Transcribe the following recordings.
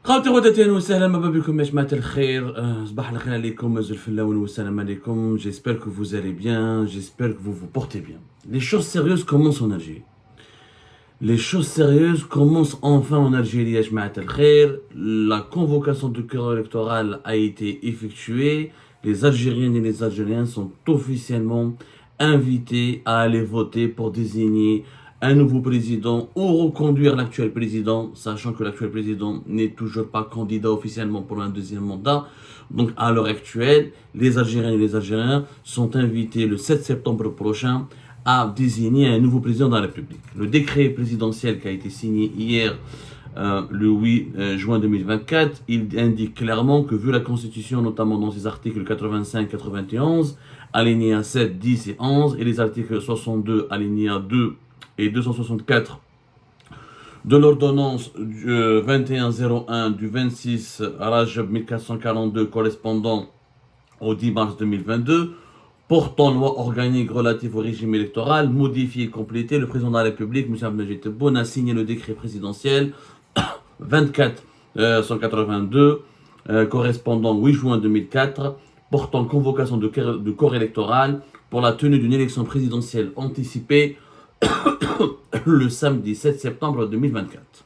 خوتي خواتاتي اهلا وسهلا مرحبا بكم يا جماعة الخير صباح الخير عليكم الفلاون والسلام عليكم. J'espère que vous allez bien, j'espère que vous vous portez bien. Les choses sérieuses commencent en Algérie. Les choses sérieuses commencent enfin en Algérie يا جماعة الخير. La convocation du corps électoral a été effectuée. Les Algériennes et les Algériens sont officiellement invités à aller voter pour désigner un nouveau président ou reconduire l'actuel président, sachant que l'actuel président n'est toujours pas candidat officiellement pour un deuxième mandat. Donc à l'heure actuelle, les Algériennes et les Algériens sont invités le 7 septembre prochain à désigner un nouveau président de la République. Le décret présidentiel qui a été signé hier, le 8 juin 2024, il indique clairement que vu la Constitution, notamment dans ses articles 85, 91, alinéas 7, 10 et 11, et les articles 62, alinéas 2 et 264 de l'ordonnance du 2101 du 26 Rajab 1442 correspondant au 10 mars 2022, portant loi organique relative au régime électoral, modifié et complété, le président de la République, M. Abdelmadjid Tebboune, a signé le décret présidentiel 24 182 correspondant au 8 juin 2004, portant convocation de corps électoral pour la tenue d'une élection présidentielle anticipée le samedi 7 septembre 2024.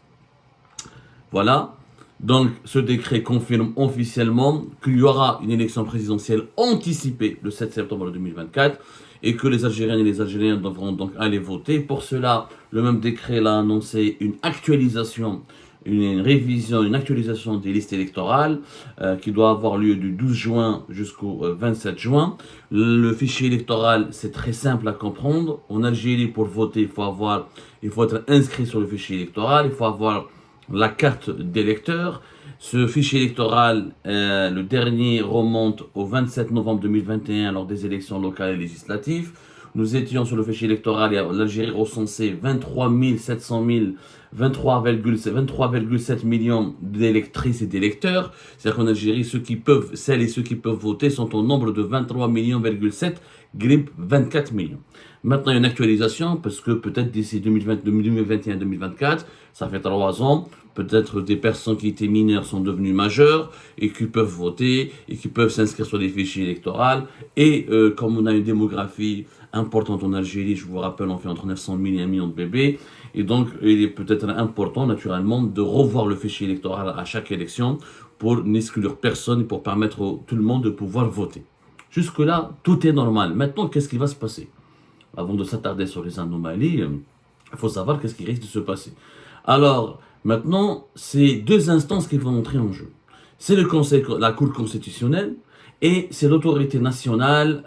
Voilà, donc ce décret confirme officiellement qu'il y aura une élection présidentielle anticipée le 7 septembre 2024 et que les Algériennes et les Algériens devront donc aller voter. Pour cela, le même décret a annoncé une actualisation, une révision, une actualisation des listes électorales qui doit avoir lieu du 12 juin jusqu'au 27 juin. Le fichier électoral, c'est très simple à comprendre. En Algérie, pour voter, il faut être inscrit sur le fichier électoral, il faut avoir la carte d'électeur. Ce fichier électoral, le dernier remonte au 27 novembre 2021 lors des élections locales et législatives. Nous étions sur le fichier électoral et l'Algérie recensait 23,7 millions d'électrices et d'électeurs. C'est-à-dire qu'en Algérie, celles et ceux qui peuvent voter sont au nombre de 23,7 millions, grippe 24 millions. Maintenant, il y a une actualisation parce que peut-être d'ici 2021-2024, ça fait 3 ans, peut-être des personnes qui étaient mineures sont devenues majeures et qui peuvent voter et qui peuvent s'inscrire sur les fichiers électoraux. Et comme on a une démographie importante en Algérie, je vous rappelle, on fait entre 900 000 et 1 million de bébés. Et donc, il est peut-être important, naturellement, de revoir le fichier électoral à chaque élection pour n'exclure personne et pour permettre à tout le monde de pouvoir voter. Jusque-là, tout est normal. Maintenant, qu'est-ce qui va se passer? Avant de s'attarder sur les anomalies, il faut savoir qu'est-ce qui risque de se passer. Alors, maintenant, c'est deux instances qui vont entrer en jeu. C'est le Conseil, la Cour constitutionnelle, et c'est l'autorité nationale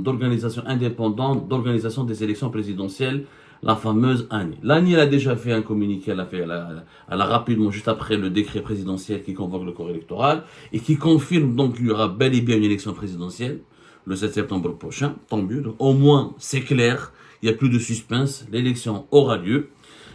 d'organisation indépendante d'organisation des élections présidentielles, la fameuse ANI. L'ANI, elle a déjà fait un communiqué, elle a rapidement, juste après le décret présidentiel qui convoque le corps électoral, et qui confirme donc qu'il y aura bel et bien une élection présidentielle, le 7 septembre prochain, tant mieux. Donc, au moins, c'est clair, il n'y a plus de suspense, l'élection aura lieu.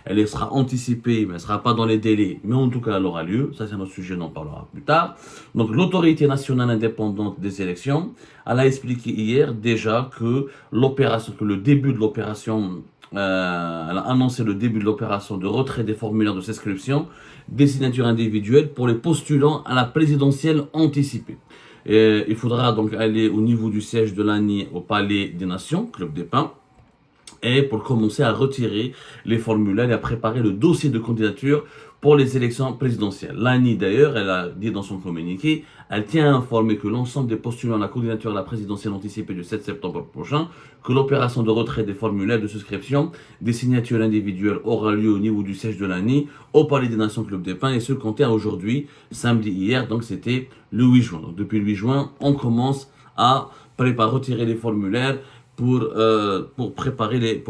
Elle sera anticipée, mais elle ne sera pas dans les délais, mais en tout cas, elle aura lieu. Ça, c'est un autre sujet, on en parlera plus tard. Donc, l'autorité nationale indépendante des élections, elle a expliqué hier déjà que le début de l'opération, elle a annoncé le début de l'opération de retrait des formulaires de souscription des signatures individuelles pour les postulants à la présidentielle anticipée. Et il faudra donc aller au niveau du siège de l'ANI au Palais des Nations, Club des Pins, et pour commencer à retirer les formulaires et à préparer le dossier de candidature pour les élections présidentielles. L'ANI d'ailleurs, elle a dit dans son communiqué, elle tient à informer que l'ensemble des postulants à la candidature à la présidentielle anticipée du 7 septembre prochain, que l'opération de retrait des formulaires de souscription des signatures individuelles aura lieu au niveau du siège de l'ANI, au Palais des Nations Club des Pins, et ce comptait à aujourd'hui, samedi hier, donc c'était le 8 juin. Donc depuis le 8 juin, on commence à retirer les formulaires pour préparer les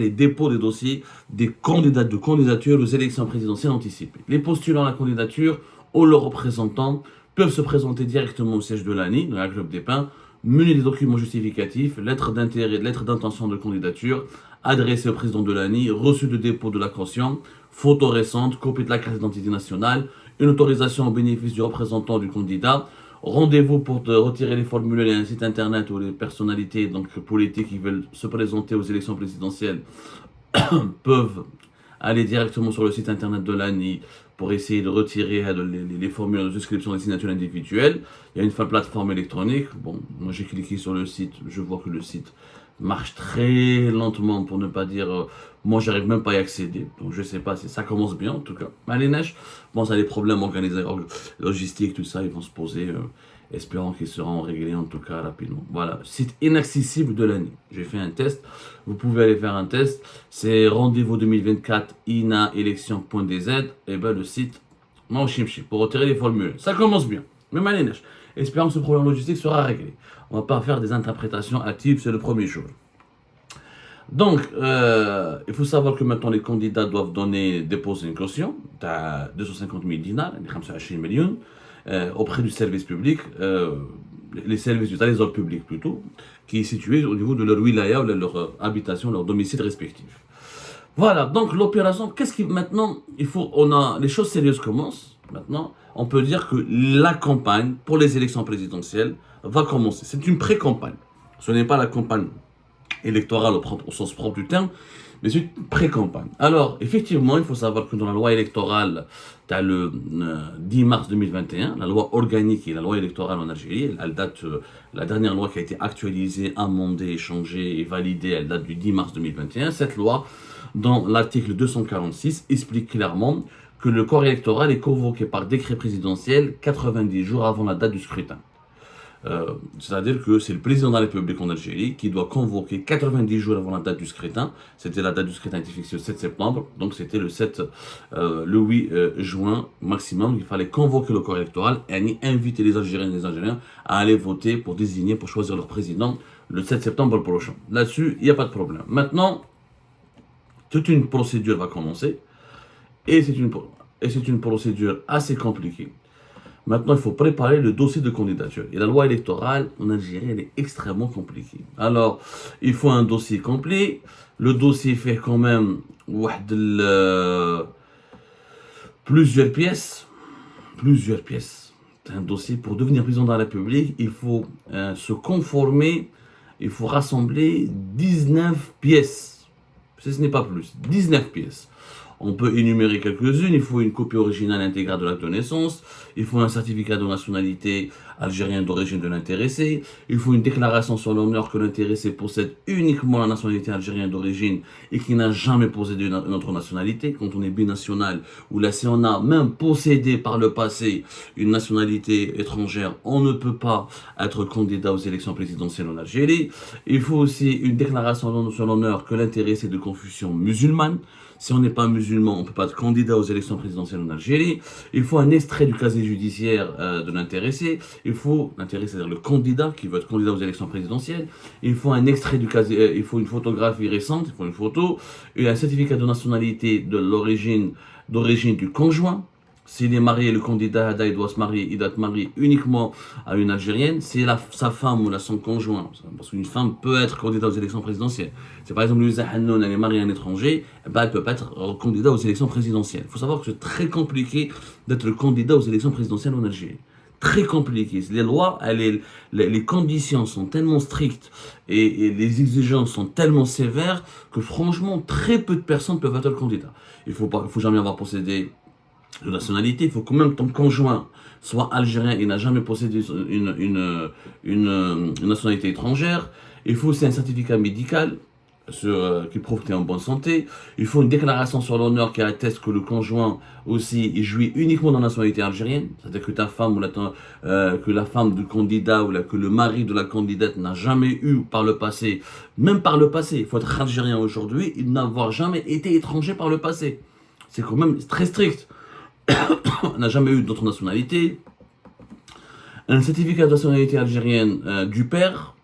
dépôts des dossiers des candidats de candidature aux élections présidentielles anticipées. Les postulants à la candidature ou leurs représentants peuvent se présenter directement au siège de l'ANI, dans la Club des Pins, munis des documents justificatifs, lettres d'intérêt, lettres d'intention de candidature, adressées au président de l'ANI, reçu de dépôt de la caution, photo récente, copie de la carte d'identité nationale, une autorisation au bénéfice du représentant du candidat. Rendez-vous pour retirer les formulaires et un site internet où les personnalités donc, politiques qui veulent se présenter aux élections présidentielles peuvent allez directement sur le site internet de l'ANI pour essayer de retirer les formulaires de souscription des signatures individuelles. Il y a une plateforme électronique. Bon, moi j'ai cliqué sur le site, je vois que le site marche très lentement, pour ne pas dire, moi j'arrive même pas à y accéder, donc je sais pas si ça commence bien en tout cas. Mais les neiges, bon, ça a des problèmes organisateurs, logistiques, tout ça, ils vont se poser, espérant qu'ils seront réglés en tout cas rapidement. Voilà, site inaccessible de l'année. J'ai fait un test, vous pouvez aller faire un test, c'est rendez-vous 2024 inaélection.dz, et ben le site, non chim pour retirer les formules. Ça commence bien, mais les neiges. Espérons que ce problème logistique sera réglé. On ne va pas faire des interprétations hâtives, c'est le premier jour. Donc, il faut savoir que maintenant les candidats doivent déposer une caution de 250 000 dinars, 25 millions, auprès du service public, les services du trésor public plutôt, qui est situé au niveau de leur wilaya, de leur habitation, leur domicile respectif. Voilà, donc l'opération, qu'est-ce qui maintenant, les choses sérieuses commencent. Maintenant, on peut dire que la campagne pour les élections présidentielles va commencer. C'est une pré-campagne. Ce n'est pas la campagne électorale au sens propre du terme, mais c'est une pré-campagne. Alors, effectivement, il faut savoir que dans la loi électorale, tu as le 10 mars 2021, la loi organique et la loi électorale en Algérie, elle date, la dernière loi qui a été actualisée, amendée, changée et validée, elle date du 10 mars 2021. Cette loi, dans l'article 246, explique clairement que le corps électoral est convoqué par décret présidentiel 90 jours avant la date du scrutin. C'est-à-dire que c'est le président de la République en Algérie qui doit convoquer 90 jours avant la date du scrutin. C'était la date du scrutin qui était fixée le 7 septembre, donc c'était le 8 juin maximum. Il fallait convoquer le corps électoral et inviter les Algériennes et les Algériens à aller voter pour choisir leur président le 7 septembre prochain. Là-dessus, il n'y a pas de problème. Maintenant, toute une procédure va commencer. Et c'est une procédure assez compliquée. Maintenant, il faut préparer le dossier de candidature. Et la loi électorale en Algérie, elle est extrêmement compliquée. Alors, il faut un dossier complet. Le dossier fait quand même plusieurs pièces. Plusieurs pièces. C'est un dossier pour devenir président de la République. Il faut se conformer. Il faut rassembler 19 pièces. Ce n'est pas plus. 19 pièces. On peut énumérer quelques-unes. Il faut une copie originale intégrale de l'acte de naissance. Il faut un certificat de nationalité algérienne d'origine de l'intéressé. Il faut une déclaration sur l'honneur que l'intéressé possède uniquement la nationalité algérienne d'origine et qui n'a jamais possédé une autre nationalité. Quand on est binational ou là, si on a même possédé par le passé une nationalité étrangère, on ne peut pas être candidat aux élections présidentielles en Algérie. Il faut aussi une déclaration sur l'honneur que l'intéressé est de confession musulmane. Si on n'est pas musulman, on ne peut pas être candidat aux élections présidentielles en Algérie. Il faut un extrait du casier judiciaire de l'intéressé. Il faut l'intéressé, c'est-à-dire le candidat qui veut être candidat aux élections présidentielles. Il faut un extrait du casier, il faut une photographie récente, il faut une photo, et un certificat de nationalité d'origine du conjoint. S'il est marié, le candidat il doit se marier, il doit être marié uniquement à une Algérienne. Si sa femme ou son conjoint, parce qu'une femme peut être candidate aux élections présidentielles. C'est par exemple Louisa Hannoun, elle est mariée à un étranger, elle ne peut pas être candidat aux élections présidentielles. Il faut savoir que c'est très compliqué d'être candidat aux élections présidentielles en Algérie. Très compliqué. Les lois, les conditions sont tellement strictes et les exigences sont tellement sévères que franchement, très peu de personnes peuvent être candidats. Il faut jamais avoir possédé de nationalité. Il faut que même ton conjoint soit algérien et n'a jamais possédé une nationalité étrangère. Il faut aussi un certificat médical qui prouve que tu es en bonne santé. Il faut une déclaration sur l'honneur qui atteste que le conjoint aussi il jouit uniquement dans la nationalité algérienne. C'est-à-dire que ta femme que la femme du candidat ou que le mari de la candidate n'a jamais eu par le passé, même par le passé, il faut être algérien aujourd'hui, il n'avoir jamais été étranger par le passé. C'est quand même très strict. On n'a jamais eu d'autre nationalité. Un certificat de nationalité algérienne du père.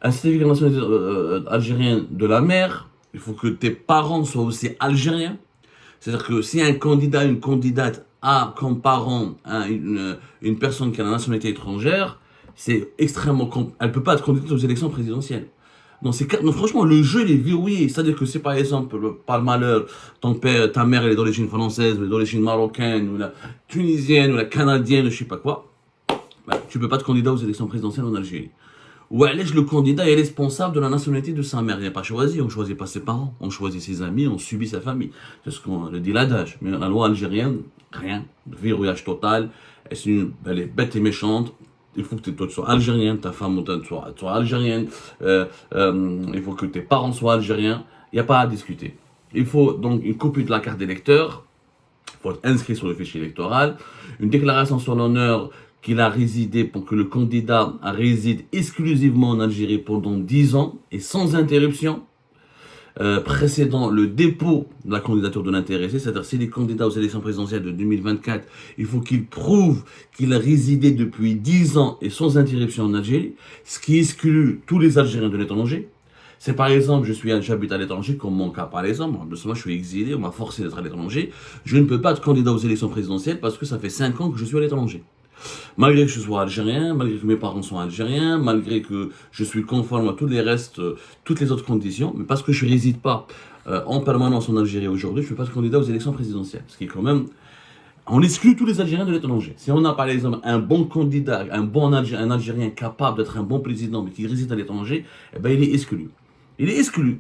Un certificat de nationalité algérienne de la mère. Il faut que tes parents soient aussi algériens. C'est-à-dire que si un candidat, une candidate a comme parent une personne qui a la nationalité étrangère, c'est extrêmement elle ne peut pas être candidate aux élections présidentielles. Donc franchement, le jeu il est verrouillé. C'est-à-dire que si par exemple, par malheur, ta mère elle est d'origine française, ou d'origine marocaine, ou la tunisienne, ou la canadienne, je sais pas quoi, tu peux pas être candidat aux élections présidentielles en Algérie. Ou alors le candidat est responsable de la nationalité de sa mère. Il n'a pas choisi, on ne choisit pas ses parents, on choisit ses amis, on subit sa famille. C'est ce qu'on le dit l'adage. Mais la loi algérienne, rien. Verrouillage total. Elle est bête et méchante. Il faut que tu sois algérien, ta femme soit algérienne. Il faut que tes parents soient algériens. Il n'y a pas à discuter. Il faut donc une copie de la carte d'électeur. Il faut être inscrit sur le fichier électoral. Une déclaration sur l'honneur qu'il a résidé pour que le candidat réside exclusivement en Algérie pendant 10 ans et sans interruption, précédant le dépôt de la candidature de l'intéressé, c'est-à-dire s'il est candidat aux élections présidentielles de 2024, il faut qu'il prouve qu'il a résidé depuis 10 ans et sans interruption en Algérie, ce qui exclut tous les Algériens de l'étranger. C'est par exemple, j'habite à l'étranger, comme mon cas par exemple, moi je suis exilé, on m'a forcé d'être à l'étranger, je ne peux pas être candidat aux élections présidentielles parce que ça fait 5 ans que je suis à l'étranger. Malgré que je sois algérien, malgré que mes parents sont algériens, malgré que je suis conforme à tous les restes, toutes les autres conditions, mais parce que je ne réside pas en permanence en Algérie aujourd'hui, je ne peux pas être candidat aux élections présidentielles. Ce qui est quand même... On exclut tous les Algériens de l'étranger. Si on a par exemple un bon candidat, un Algérien capable d'être un bon président, mais qui réside à l'étranger, eh ben, il est exclu. Il est exclu.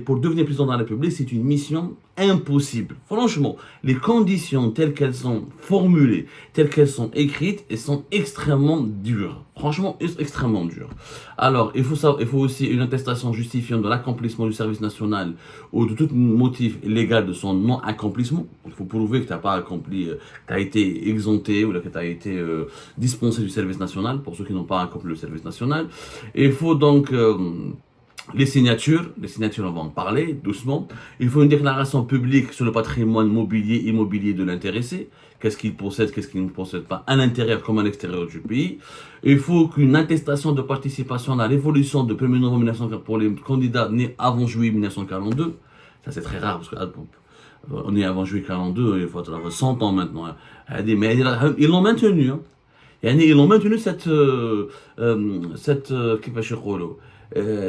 Pour devenir président de la République, c'est une mission impossible. Franchement, les conditions telles qu'elles sont formulées, telles qu'elles sont écrites, elles sont extrêmement dures. Franchement, extrêmement dures. Alors, il faut aussi une attestation justifiant de l'accomplissement du service national ou de tout motif légal de son non-accomplissement. Il faut prouver que tu n'as pas accompli, que tu as été exempté ou que tu as été dispensé du service national, pour ceux qui n'ont pas accompli le service national. Et il faut donc... les signatures, on va en parler doucement. Il faut une déclaration publique sur le patrimoine immobilier de l'intéressé. Qu'est-ce qu'il possède, qu'est-ce qu'il ne possède pas, à l'intérieur comme à l'extérieur du pays. Il faut qu'une attestation de participation à la révolution de 1er novembre 1940 pour les candidats nés avant juillet 1942. Ça, c'est très rare parce qu'on est avant juillet 42, il faut avoir 100 ans maintenant. Mais ils l'ont maintenu. Hein. Ils ont maintenu cette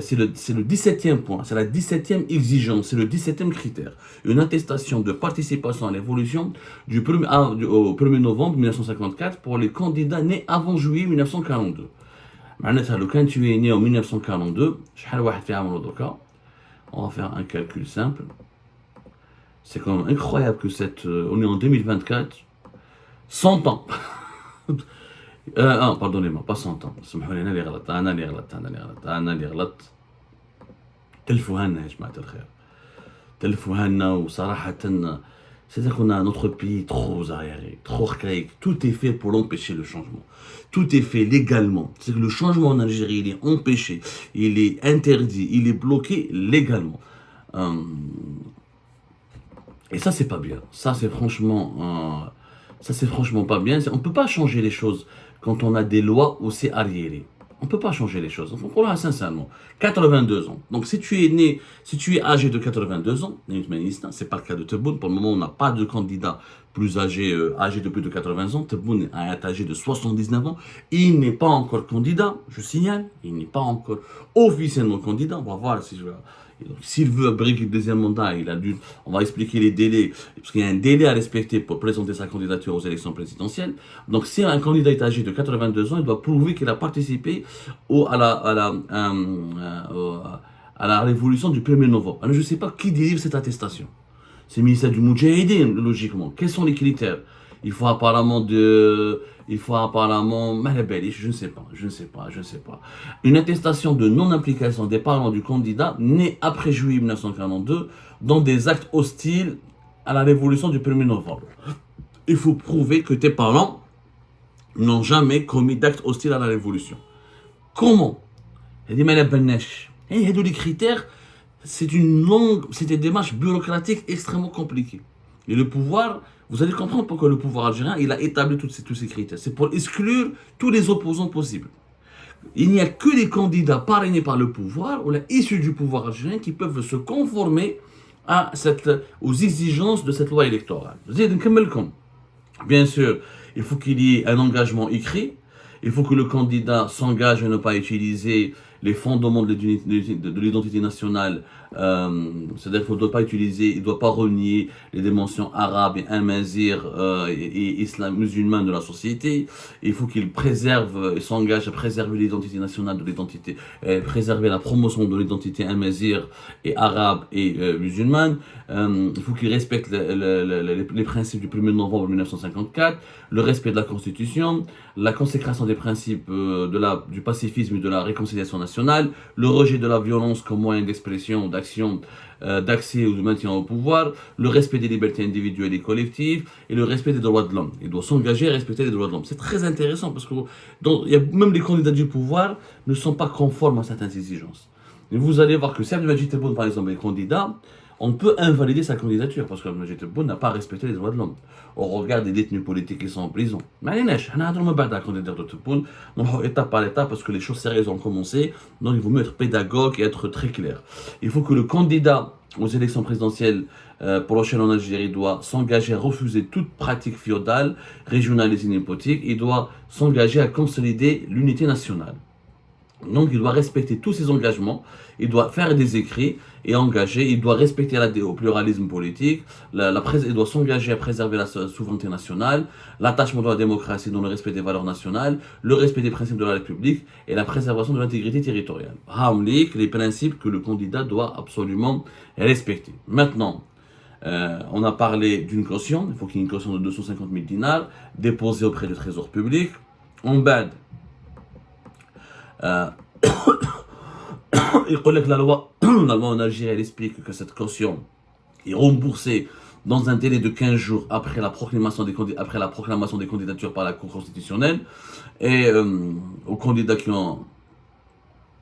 c'est le 17e point, c'est la 17e exigence, c'est le 17e critère. Une attestation de participation à l'évolution au 1er novembre 1954 pour les candidats nés avant juillet 1942. Quand tu es né en 1942, on va faire un calcul simple. C'est quand même incroyable que on est en 2024, 100 ans. pardonnez-moi, pas 100 ans. أنا اللي غلط. تلفوا هنا يا جماعة الخير. تلفوا هنا وصراحة c'est-à-dire qu'on a notre pays trop arriéré, trop archaïque. Tout est fait pour empêcher le changement. Tout est fait légalement. C'est que le changement en Algérie, il est empêché, il est interdit, il est bloqué légalement. Et ça, c'est pas bien. Ça, c'est franchement pas bien. On ne peut pas changer les choses quand on a des lois aussi arriérées. On ne peut pas changer les choses. Donc, on a sincèrement 82 ans. Donc, si tu es âgé de 82 ans, c'est pas le cas de Tebboune. Pour le moment, on n'a pas de candidat plus âgé de plus de 80 ans. Tebboune est âgé de 79 ans. Il n'est pas encore candidat, je signale. Il n'est pas encore officiellement candidat. On va voir s'il veut briguer le deuxième mandat, on va expliquer les délais, parce qu'il y a un délai à respecter pour présenter sa candidature aux élections présidentielles. Donc, si un candidat est âgé de 82 ans, il doit prouver qu'il a participé à la révolution du 1er novembre. Alors, je ne sais pas qui délivre cette attestation. C'est le ministère du Moudjahidine, logiquement. Quels sont les critères? Il faut apparemment, je ne sais pas. Une attestation de non-implication des parents du candidat né après juillet 1942 dans des actes hostiles à la révolution du 1er novembre. Il faut prouver que tes parents n'ont jamais commis d'actes hostiles à la révolution. Comment? Les critères, c'est des démarches bureaucratiques extrêmement compliquées. Et le pouvoir, vous allez comprendre pourquoi le pouvoir algérien, il a établi tous ces critères. C'est pour exclure tous les opposants possibles. Il n'y a que les candidats parrainés par le pouvoir ou issus du pouvoir algérien qui peuvent se conformer aux exigences de cette loi électorale. Bien sûr, il faut qu'il y ait un engagement écrit. Il faut que le candidat s'engage à ne pas utiliser les fondements de l'identité nationale C'est-à-dire qu'il ne doit pas utiliser, il ne doit pas renier les dimensions arabes et amazighes et musulmanes de la société. Il faut qu'il préserve et s'engage à préserver l'identité nationale de l'identité, préserver la promotion de l'identité amazigh et arabe et musulmane. Il faut qu'il respecte les principes du 1er novembre 1954, le respect de la Constitution, la consécration des principes du pacifisme et de la réconciliation nationale, le rejet de la violence comme moyen d'expression, d'action, d'accès ou de maintien au pouvoir, le respect des libertés individuelles et collectives et le respect des droits de l'homme. Il doit s'engager à respecter les droits de l'homme. C'est très intéressant parce que même les candidats du pouvoir ne sont pas conformes à certaines exigences. Et vous allez voir que si Abdelmadjid Tebboune, par exemple, est candidat, on peut invalider sa candidature parce que Abdelmadjid Tebboune n'a pas respecté les droits de l'homme au regard des détenus politiques qui sont en prison. Mais on a la candidature de Tebboune, étape par étape parce que les choses sérieuses ont commencé, donc il vaut mieux être pédagogue et être très clair. Il faut que le candidat aux élections présidentielles prochaines en Algérie doit s'engager à refuser toute pratique féodale, régionale et népotique. Il doit s'engager à consolider l'unité nationale. Donc il doit respecter tous ses engagements, il doit faire des écrits et engager, il doit respecter au pluralisme politique, il doit s'engager à préserver la souveraineté nationale, l'attachement de la démocratie dans le respect des valeurs nationales, le respect des principes de la République et la préservation de l'intégrité territoriale. Hamlik, les principes que le candidat doit absolument respecter. Maintenant, on a parlé d'une caution, il faut qu'il y ait une caution de 250 000 dinars déposée auprès du trésor public. En bas, il collecte la loi en Algérie, elle explique que cette caution est remboursée dans un délai de 15 jours après la proclamation des candidatures par la Cour constitutionnelle et aux candidats qui ont...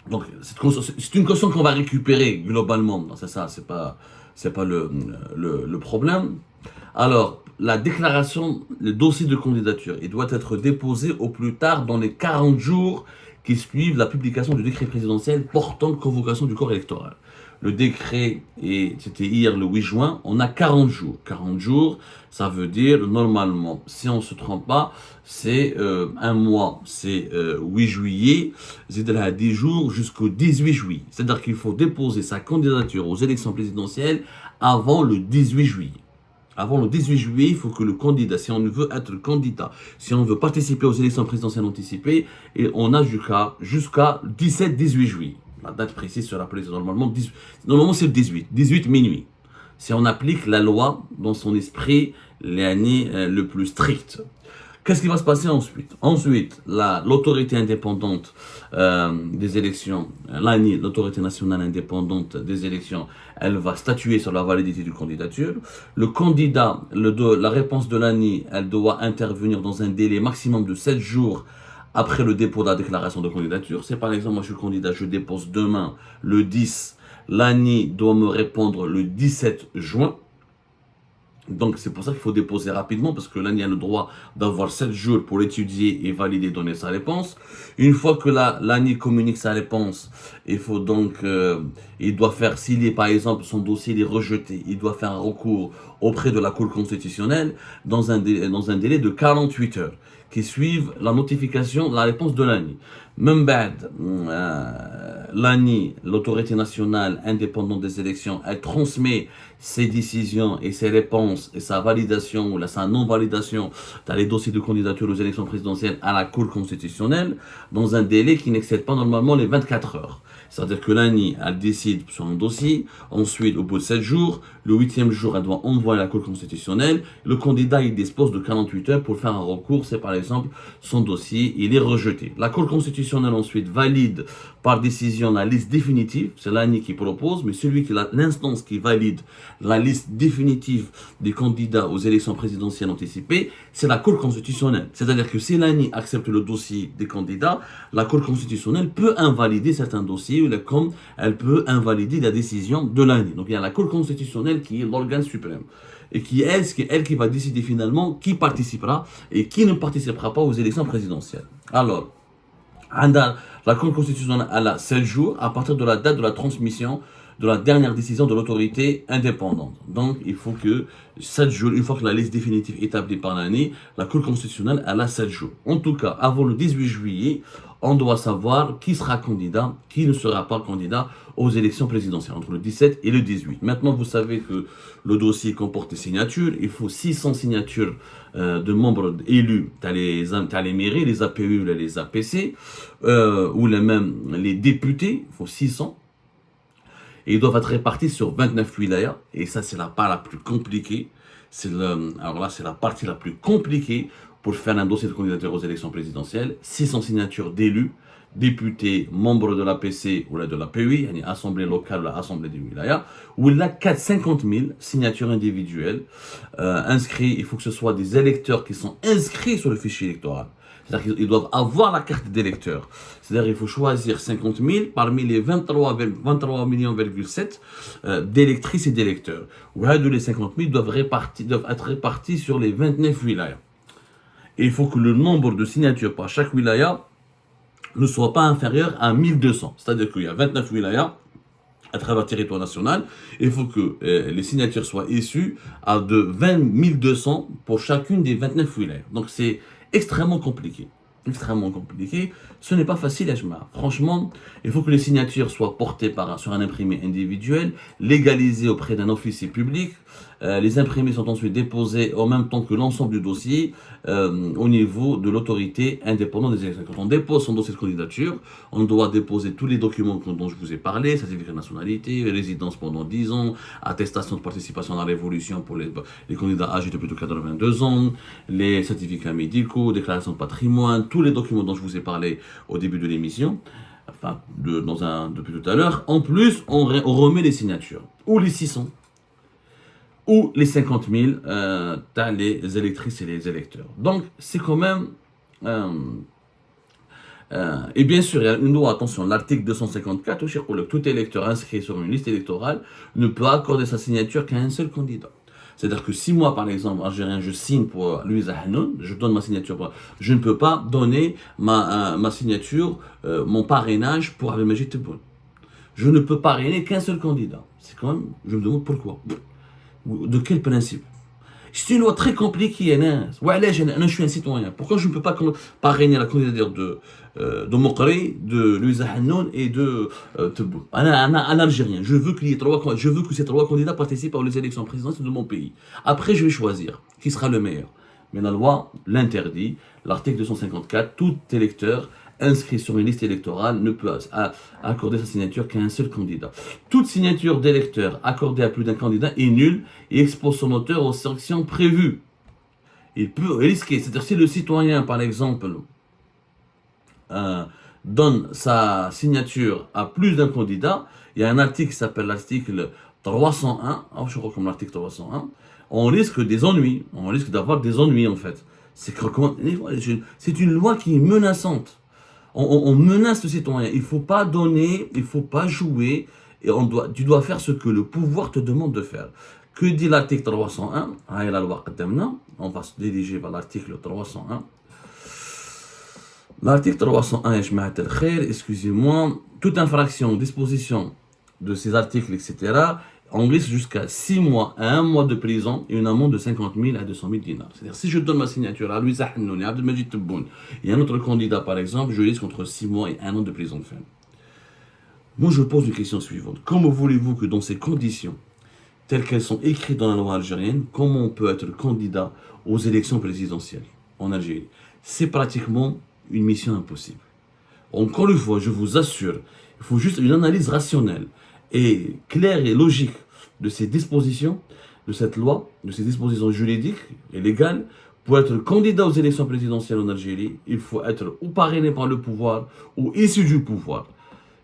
Donc c'est une caution qu'on va récupérer globalement, c'est ça, c'est pas le problème. Alors, la déclaration, le dossier de candidature, il doit être déposé au plus tard dans les 40 jours qui suivent la publication du décret présidentiel portant convocation du corps électoral. Le décret, c'était hier le 8 juin, on a 40 jours. 40 jours, ça veut dire, normalement, si on ne se trompe pas, c'est un mois, c'est 8 juillet, c'est de là 10 jours jusqu'au 18 juillet. C'est-à-dire qu'il faut déposer sa candidature aux élections présidentielles avant le 18 juillet. Avant le 18 juillet, il faut que le candidat, si on veut être candidat, si on veut participer aux élections présidentielles anticipées, et on a jusqu'à 17-18 juillet. La date précise sera prise normalement c'est le 18 minuit. Si on applique la loi dans son esprit, l'année le plus strict. Qu'est-ce qui va se passer ensuite? Ensuite, l'autorité indépendante des élections, l'ANI, l'autorité nationale indépendante des élections, elle va statuer sur la validité du candidature. Le candidat, la réponse de l'ANI, elle doit intervenir dans un délai maximum de 7 jours après le dépôt de la déclaration de candidature. C'est par exemple, moi je suis candidat, je dépose demain, le 10, l'ANI doit me répondre le 17 juin. Donc c'est pour ça qu'il faut déposer rapidement parce que l'ANI a le droit d'avoir 7 jours pour l'étudier et valider, donner sa réponse. Une fois que l'ANI communique sa réponse, il faut donc, il doit faire, s'il est par exemple, son dossier est rejeté, il doit faire un recours auprès de la Cour constitutionnelle dans un délai de 48 heures qui suivent la notification, la réponse de l'ANI. Même bad, l'ANI, l'autorité nationale indépendante des élections, elle transmet ses décisions et ses réponses et sa validation ou sa non-validation dans les dossiers de candidature aux élections présidentielles à la Cour constitutionnelle dans un délai qui n'excède pas normalement les 24 heures. C'est-à-dire que l'ANI, elle décide sur un dossier, ensuite, au bout de 7 jours, le 8e jour, elle doit envoyer à la Cour constitutionnelle. Le candidat, il dispose de 48 heures pour faire un recours. C'est par exemple son dossier, il est rejeté. La Cour constitutionnelle ensuite valide par décision la liste définitive. C'est l'ANI qui propose, mais l'instance qui valide la liste définitive des candidats aux élections présidentielles anticipées, c'est la Cour constitutionnelle. C'est-à-dire que si l'ANI accepte le dossier des candidats, la Cour constitutionnelle peut invalider certains dossiers, comme elle peut invalider la décision de l'ANI. Donc il y a la Cour constitutionnelle qui est l'organe suprême et qui est elle qui va décider finalement qui participera et qui ne participera pas aux élections présidentielles. Alors, la Cour constitutionnelle a 7 jours à partir de la date de la transmission de la dernière décision de l'autorité indépendante. Donc, il faut que 7 jours, une fois que la liste définitive est établie par l'année, la Cour constitutionnelle, elle a 7 jours. En tout cas, avant le 18 juillet, on doit savoir qui sera candidat, qui ne sera pas candidat aux élections présidentielles, entre le 17 et le 18. Maintenant, vous savez que le dossier comporte des signatures. Il faut 600 signatures de membres élus. Tu as les mairies, les APU, les APC, ou les députés. Il faut 600. Et ils doivent être répartis sur 29 wilayas. Et ça, c'est la part la plus compliquée. Alors là, c'est la partie la plus compliquée pour faire un dossier de candidature aux élections présidentielles. 600 signatures d'élus, députés, membres de l'APC ou de l'APUI, assemblée locale, assemblée des wilayas, où il y a 50 000 signatures individuelles inscrites. Il faut que ce soit des électeurs qui sont inscrits sur le fichier électoral. C'est-à-dire qu'ils doivent avoir la carte d'électeur. C'est-à-dire qu'il faut choisir 50 000 parmi les 23 millions, d'électrices et d'électeurs. Où les 50 000 doivent être répartis sur les 29 wilayas. Et il faut que le nombre de signatures par chaque wilaya ne soit pas inférieur à 1200. C'est-à-dire qu'il y a 29 wilayas à travers le territoire national. Il faut que les signatures soient issues à de 20 200 pour chacune des 29 wilayas. Donc c'est extrêmement compliqué. Extrêmement compliqué. Ce n'est pas facile à jouer. Franchement, il faut que les signatures soient portées sur un imprimé individuel, légalisées auprès d'un officier public. Les imprimés sont ensuite déposés en même temps que l'ensemble du dossier au niveau de l'autorité indépendante des élections. Quand on dépose son dossier de candidature, on doit déposer tous les documents dont je vous ai parlé, certificat de nationalité, résidence pendant 10 ans, attestation de participation à la révolution pour les candidats âgés de plus de 82 ans, les certificats médicaux, déclaration de patrimoine, tous les documents dont je vous ai parlé au début de l'émission, enfin depuis tout à l'heure. En plus, on remet les signatures, ou les 600, ou les 50 000, t'as les électrices et les électeurs. Donc, c'est quand même... et bien sûr, il y a une loi, attention, l'article 254, tout électeur inscrit sur une liste électorale ne peut accorder sa signature qu'à un seul candidat. C'est-à-dire que si moi, par exemple, Algérien, je signe pour Louisa Hanoun, je donne ma signature, je ne peux pas donner ma signature, mon parrainage pour Abdelmajid Tebboune. Je ne peux parrainer qu'un seul candidat. C'est quand même, je me demande pourquoi. De quel principe? C'est une loi très compliquée. Je suis un citoyen. Pourquoi je ne peux pas parrainer la candidature de Mokri, de Louisa Hanoun et de Tebboune? Un Algérien. Je veux que ces 3 candidats participent aux élections présidentielles de mon pays. Après, je vais choisir qui sera le meilleur. Mais la loi l'interdit. L'article 254, tout électeur inscrit sur une liste électorale ne peut accorder sa signature qu'à un seul candidat. Toute signature d'électeur accordée à plus d'un candidat est nulle et expose son auteur aux sanctions prévues. Il peut risquer, c'est-à-dire si le citoyen, par exemple, donne sa signature à plus d'un candidat, il y a un article qui s'appelle l'article 301, je crois comme l'article 301, on risque des ennuis, on risque d'avoir des ennuis en fait. C'est une loi qui est menaçante. On menace le citoyen. Il ne faut pas donner, il ne faut pas jouer. Et tu dois faire ce que le pouvoir te demande de faire. Que dit l'article 301? On va se diriger vers l'article 301. L'article 301, excusez-moi, toute infraction, disposition de ces articles, etc., on risque jusqu'à 6 mois à 1 mois de prison et une amende de 50 000 à 200 000 dinars. C'est-à-dire, si je donne ma signature à Louisa Hanoun et Abdelmajid Tebboune et un autre candidat, par exemple, je risque entre 6 mois et 1 an de prison de ferme. Moi, je pose une question suivante. Comment voulez-vous que dans ces conditions, telles qu'elles sont écrites dans la loi algérienne, comment on peut être candidat aux élections présidentielles en Algérie? C'est pratiquement une mission impossible. Encore une fois, je vous assure, il faut juste une analyse rationnelle et claire et logique de ces dispositions, de cette loi, de ces dispositions juridiques et légales. Pour être candidat aux élections présidentielles en Algérie, il faut être ou parrainé par le pouvoir ou issu du pouvoir.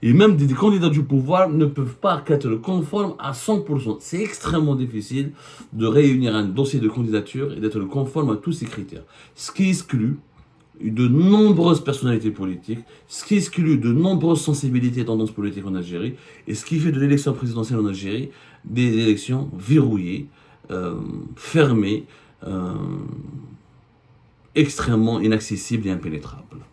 Et même des candidats du pouvoir ne peuvent pas être conformes à 100%. C'est extrêmement difficile de réunir un dossier de candidature et d'être conforme à tous ces critères. Ce qui exclut de nombreuses personnalités politiques, ce qui exclut de nombreuses sensibilités et tendances politiques en Algérie, et ce qui fait de l'élection présidentielle en Algérie des élections verrouillées, fermées, extrêmement inaccessibles et impénétrables.